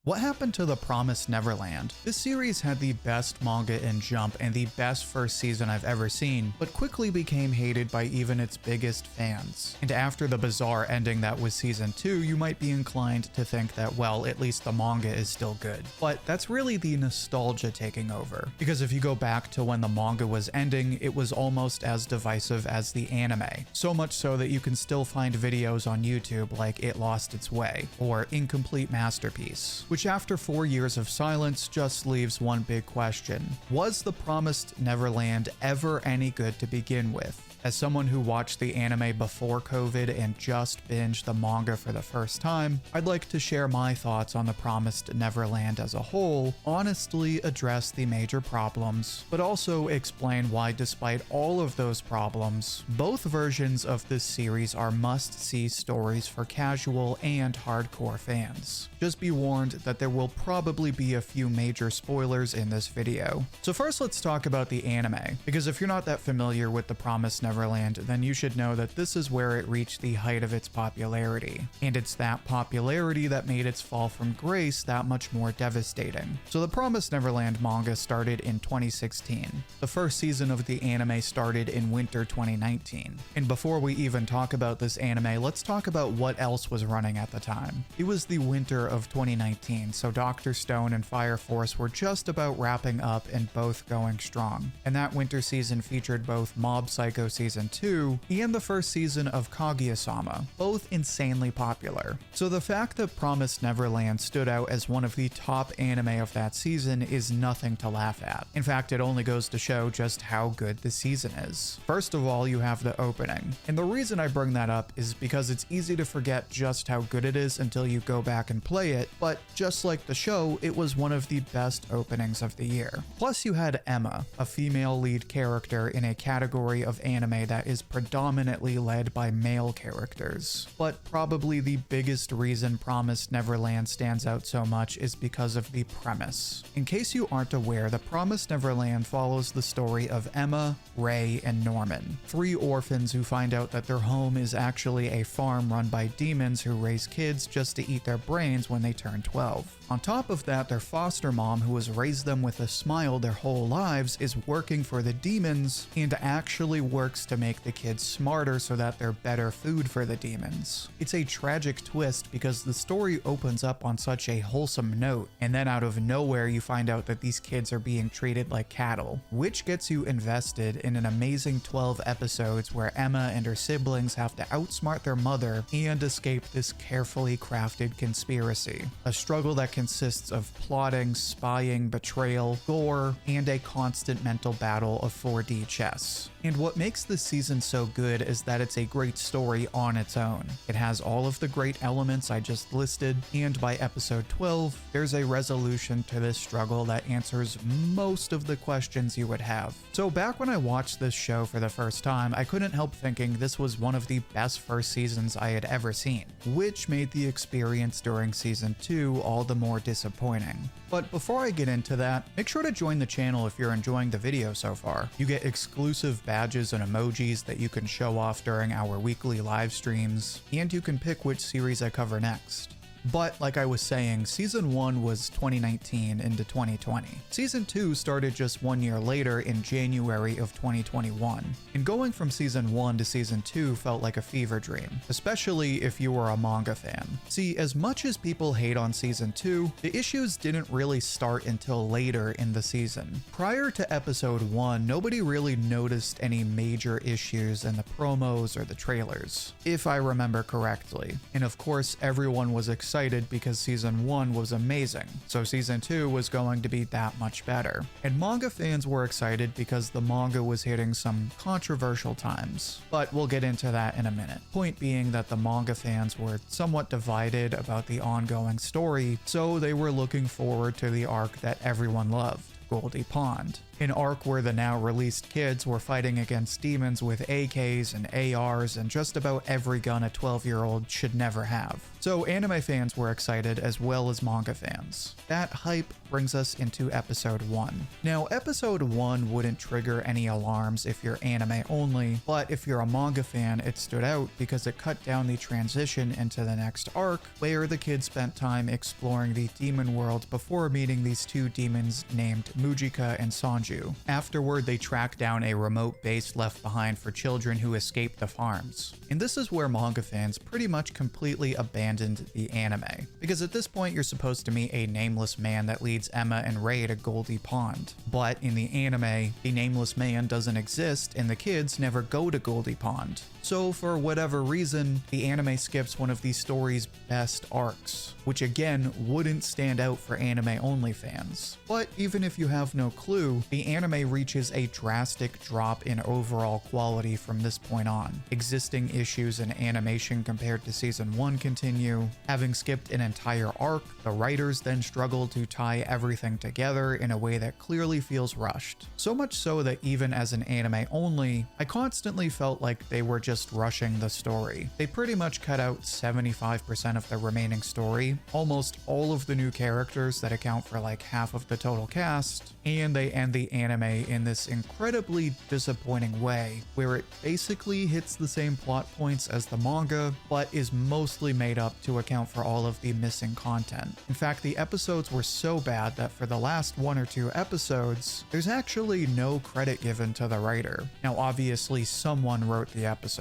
What happened to the Promised Neverland? This series had the best manga in Jump and the best first season I've ever seen, but quickly became hated by even its biggest fans. And after the bizarre ending that was season 2, you might be inclined to think that, well, at least the manga is still good. But that's really the nostalgia taking over. Because if you go back to when the manga was ending, it was almost as divisive as the anime. So much so that you can still find videos on YouTube like It Lost Its Way, or Incomplete Masterpiece, which after 4 years of silence just leaves one big question. Was the Promised Neverland ever any good to begin with? As someone who watched the anime before COVID and just binged the manga for the first time, I'd like to share my thoughts on the Promised Neverland as a whole, honestly address the major problems, but also explain why despite all of those problems, both versions of this series are must-see stories for casual and hardcore fans. Just be warned that there will probably be a few major spoilers in this video. So first let's talk about the anime, because if you're not that familiar with the Promised Neverland, then you should know that this is where it reached the height of its popularity. And it's that popularity that made its fall from grace that much more devastating. So the Promised Neverland manga started in 2016. The first season of the anime started in winter 2019. And before we even talk about this anime, let's talk about what else was running at the time. It was the winter of 2019, so Dr. Stone and Fire Force were just about wrapping up and both going strong. And that winter season featured both Mob Psycho Season 2 and the first season of Kaguya-sama, both insanely popular. So the fact that Promised Neverland stood out as one of the top anime of that season is nothing to laugh at. In fact, it only goes to show just how good the season is. First of all, you have the opening. And the reason I bring that up is because it's easy to forget just how good it is until you go back and play it, but just like the show, it was one of the best openings of the year. Plus you had Emma, a female lead character in a category of anime that is predominantly led by male characters. But probably the biggest reason Promised Neverland stands out so much is because of the premise. In case you aren't aware, the Promised Neverland follows the story of Emma, Ray, and Norman, 3 orphans who find out that their home is actually a farm run by demons who raise kids just to eat their brains when they turn 12. On top of that, their foster mom, who has raised them with a smile their whole lives, is working for the demons and actually works to make the kids smarter so that they're better food for the demons. It's a tragic twist because the story opens up on such a wholesome note, and then out of nowhere you find out that these kids are being treated like cattle, which gets you invested in an amazing 12 episodes where Emma and her siblings have to outsmart their mother and escape this carefully crafted conspiracy. A struggle that consists of plotting, spying, betrayal, gore, and a constant mental battle of 4D chess. And what makes this season so good is that it's a great story on its own. It has all of the great elements I just listed, and by episode 12, there's a resolution to this struggle that answers most of the questions you would have. So back when I watched this show for the first time, I couldn't help thinking this was one of the best first seasons I had ever seen, which made the experience during season 2 all the more disappointing. But before I get into that, make sure to join the channel if you're enjoying the video so far. You get exclusive badges and emojis that you can show off during our weekly live streams, and you can pick which series I cover next. But like I was saying, season 1 was 2019 into 2020. Season 2 started just 1 year later in January of 2021. And going from season 1 to season 2 felt like a fever dream, especially if you were a manga fan. See, as much as people hate on season 2, the issues didn't really start until later in the season. Prior to episode 1, nobody really noticed any major issues in the promos or the trailers, if I remember correctly. And of course, everyone was excited because season 1 was amazing, so season 2 was going to be that much better. And manga fans were excited because the manga was hitting some controversial times, but we'll get into that in a minute. Point being that the manga fans were somewhat divided about the ongoing story, so they were looking forward to the arc that everyone loved, Goldie Pond. an arc where the now released kids were fighting against demons with AKs and ARs and just about every gun a 12-year-old should never have. So anime fans were excited as well as manga fans. That hype brings us into episode 1. Now, episode 1 wouldn't trigger any alarms if you're anime only, but if you're a manga fan, it stood out because it cut down the transition into the next arc, where the kids spent time exploring the demon world before meeting these two demons named Mujika and Sanju. Afterward, they track down a remote base left behind for children who escaped the farms. And this is where manga fans pretty much completely abandoned the anime, because at this point you're supposed to meet a nameless man that leads Emma and Ray to Goldie Pond. But in the anime, the nameless man doesn't exist and the kids never go to Goldie Pond. So for whatever reason, the anime skips one of the story's best arcs, which again wouldn't stand out for anime-only fans. But even if you have no clue, the anime reaches a drastic drop in overall quality from this point on. Existing issues in animation compared to season 1 continue. Having skipped an entire arc, the writers then struggle to tie everything together in a way that clearly feels rushed. So much so that even as an anime-only, I constantly felt like they were just rushing the story. They pretty much cut out 75% of the remaining story, almost all of the new characters that account for like half of the total cast, and they end the anime in this incredibly disappointing way, where it basically hits the same plot points as the manga, but is mostly made up to account for all of the missing content. In fact, the episodes were so bad that for the last 1 or 2 episodes, there's actually no credit given to the writer. Now, obviously, someone wrote the episodes.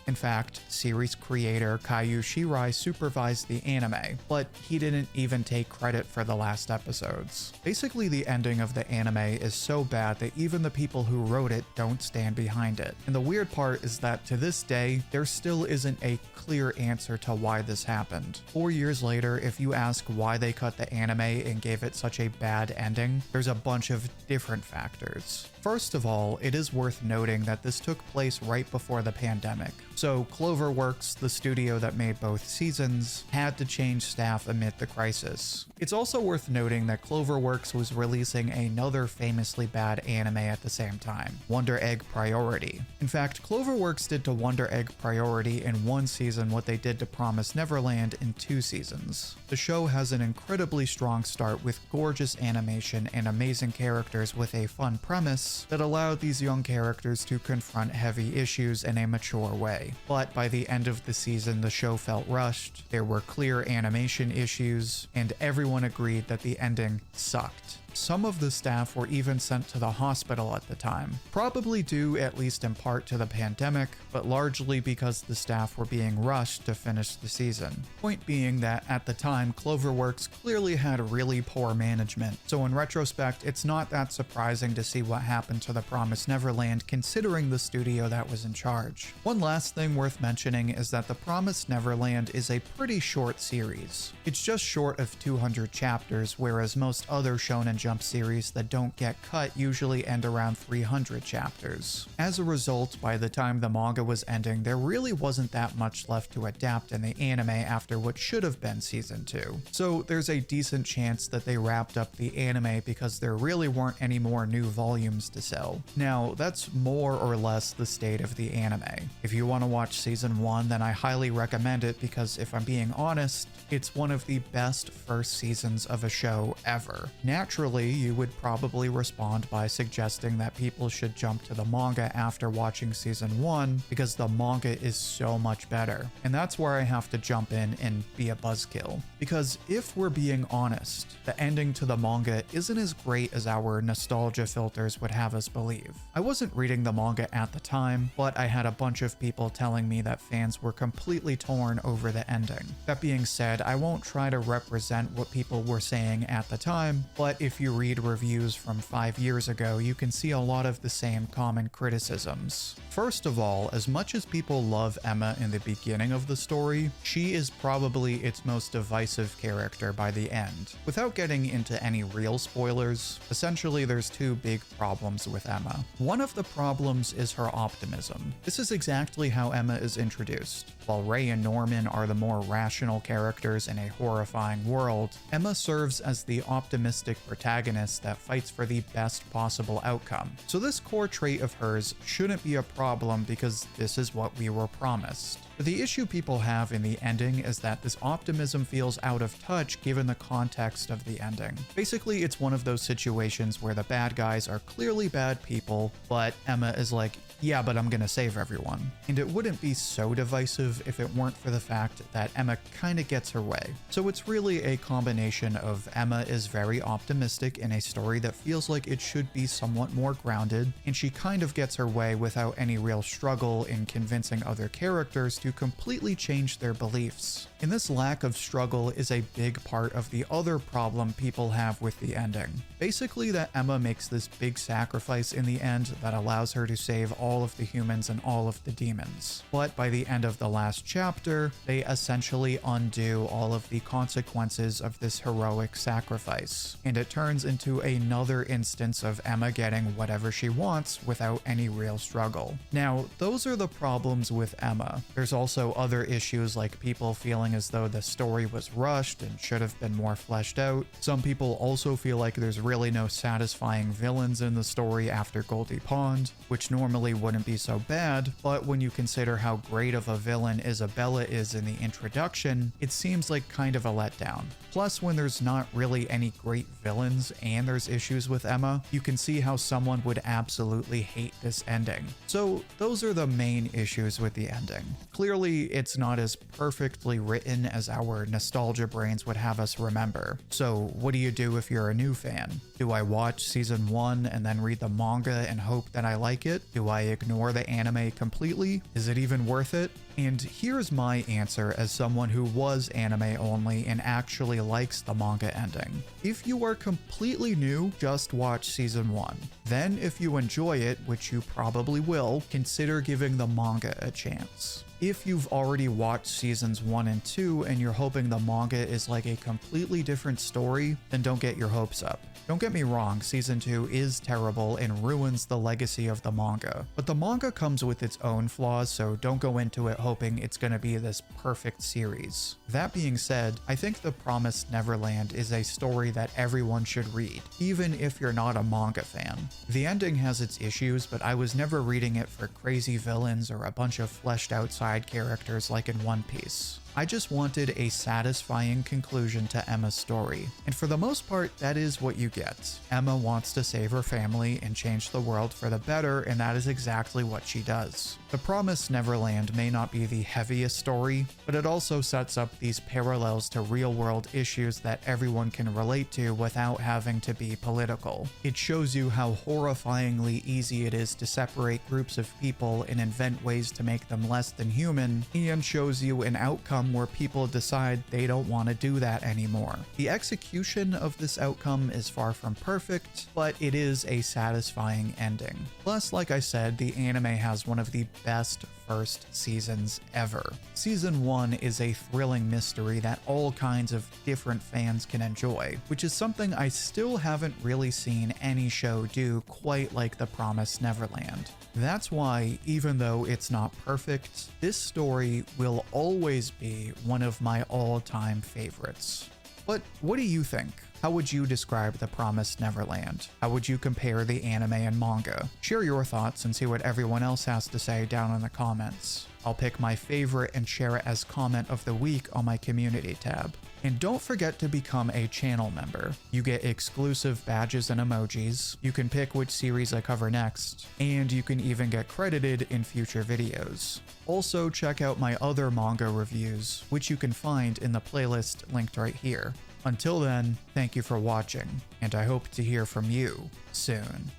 In fact, series creator Kaiju Shirai supervised the anime, but he didn't even take credit for the last episodes. Basically, the ending of the anime is so bad that even the people who wrote it don't stand behind it. And the weird part is that to this day, there still isn't a clear answer to why this happened. 4 years later, if you ask why they cut the anime and gave it such a bad ending, there's a bunch of different factors. First of all, it is worth noting that this took place right before the pandemic. So Cloverworks, the studio that made both seasons, had to change staff amid the crisis. It's also worth noting that Cloverworks was releasing another famously bad anime at the same time, Wonder Egg Priority. In fact, Cloverworks did to Wonder Egg Priority in 1 season what they did to Promised Neverland in 2 seasons. The show has an incredibly strong start with gorgeous animation and amazing characters with a fun premise that allowed these young characters to confront heavy issues in a mature way. But by the end of the season, the show felt rushed, there were clear animation issues, and everyone agreed that the ending sucked. Some of the staff were even sent to the hospital at the time, probably due at least in part to the pandemic, but largely because the staff were being rushed to finish the season. Point being that at the time, Cloverworks clearly had really poor management, so in retrospect, it's not that surprising to see what happened to the Promised Neverland considering the studio that was in charge. One last thing worth mentioning is that the Promised Neverland is a pretty short series. It's just short of 200 chapters, whereas most other Shonen Jump series that don't get cut usually end around 300 chapters. As a result, by the time the manga was ending, there really wasn't that much left to adapt in the anime after what should have been season 2. So there's a decent chance that they wrapped up the anime because there really weren't any more new volumes to sell. Now, that's more or less the state of the anime. If you want to watch season 1, then I highly recommend it because if I'm being honest, it's one of the best first seasons of a show ever. Naturally, you would probably respond by suggesting that people should jump to the manga after watching season 1 because the manga is so much better. And that's where I have to jump in and be a buzzkill. Because if we're being honest, the ending to the manga isn't as great as our nostalgia filters would have us believe. I wasn't reading the manga at the time, but I had a bunch of people telling me that fans were completely torn over the ending. That being said, I won't try to represent what people were saying at the time, but if you read reviews from 5 years ago, you can see a lot of the same common criticisms. First of all, as much as people love Emma in the beginning of the story, she is probably its most divisive character by the end. Without getting into any real spoilers, essentially there's 2 big problems with Emma. One of the problems is her optimism. This is exactly how Emma is introduced. While Ray and Norman are the more rational characters in a horrifying world, Emma serves as the optimistic protagonist protagonist that fights for the best possible outcome. So this core trait of hers shouldn't be a problem because this is what we were promised. But the issue people have in the ending is that this optimism feels out of touch given the context of the ending. Basically, it's one of those situations where the bad guys are clearly bad people, but Emma is like, yeah, but I'm gonna save everyone. And it wouldn't be so divisive if it weren't for the fact that Emma kinda gets her way. So it's really a combination of Emma is very optimistic in a story that feels like it should be somewhat more grounded, and she kind of gets her way without any real struggle in convincing other characters to completely change their beliefs. And this lack of struggle is a big part of the other problem people have with the ending. Basically that Emma makes this big sacrifice in the end that allows her to save all of the humans and all of the demons. But by the end of the last chapter, they essentially undo all of the consequences of this heroic sacrifice. And it turns into another instance of Emma getting whatever she wants without any real struggle. Now, those are the problems with Emma. There's also other issues like people feeling as though the story was rushed and should have been more fleshed out. Some people also feel like there's really no satisfying villains in the story after Goldie Pond, which normally wouldn't be so bad, but when you consider how great of a villain Isabella is in the introduction, it seems like kind of a letdown. Plus, when there's not really any great villains and there's issues with Emma, you can see how someone would absolutely hate this ending. So those are the main issues with the ending. Clearly, it's not as perfectly written as our nostalgia brains would have us remember. So what do you do if you're a new fan? Do I watch season 1 and then read the manga and hope that I like it? Do I ignore the anime completely? Is it even worth it? And here's my answer as someone who was anime only and actually likes the manga ending. If you are completely new, just watch season 1. Then if you enjoy it, which you probably will, consider giving the manga a chance. If you've already watched seasons 1 and 2 and you're hoping the manga is like a completely different story, then don't get your hopes up. Don't get me wrong, season 2 is terrible and ruins the legacy of the manga, but the manga comes with its own flaws, so don't go into it hoping it's gonna be this perfect series. That being said, I think The Promised Neverland is a story that everyone should read, even if you're not a manga fan. The ending has its issues, but I was never reading it for crazy villains or a bunch of fleshed out side characters like in One Piece. I just wanted a satisfying conclusion to Emma's story, and for the most part, that is what you get. Emma wants to save her family and change the world for the better, and that is exactly what she does. The Promised Neverland may not be the heaviest story, but it also sets up these parallels to real-world issues that everyone can relate to without having to be political. It shows you how horrifyingly easy it is to separate groups of people and invent ways to make them less than human, and shows you an outcome where people decide they don't want to do that anymore. The execution of this outcome is far from perfect, but it is a satisfying ending. Plus, like I said, the anime has one of the best first seasons ever. Season 1 is a thrilling mystery that all kinds of different fans can enjoy, which is something I still haven't really seen any show do quite like The Promised Neverland. That's why, even though it's not perfect, this story will always be one of my all-time favorites. But what do you think? How would you describe The Promised Neverland? How would you compare the anime and manga? Share your thoughts and see what everyone else has to say down in the comments. I'll pick my favorite and share it as comment of the week on my community tab. And don't forget to become a channel member. You get exclusive badges and emojis, you can pick which series I cover next, and you can even get credited in future videos. Also, check out my other manga reviews, which you can find in the playlist linked right here. Until then, thank you for watching, and I hope to hear from you soon.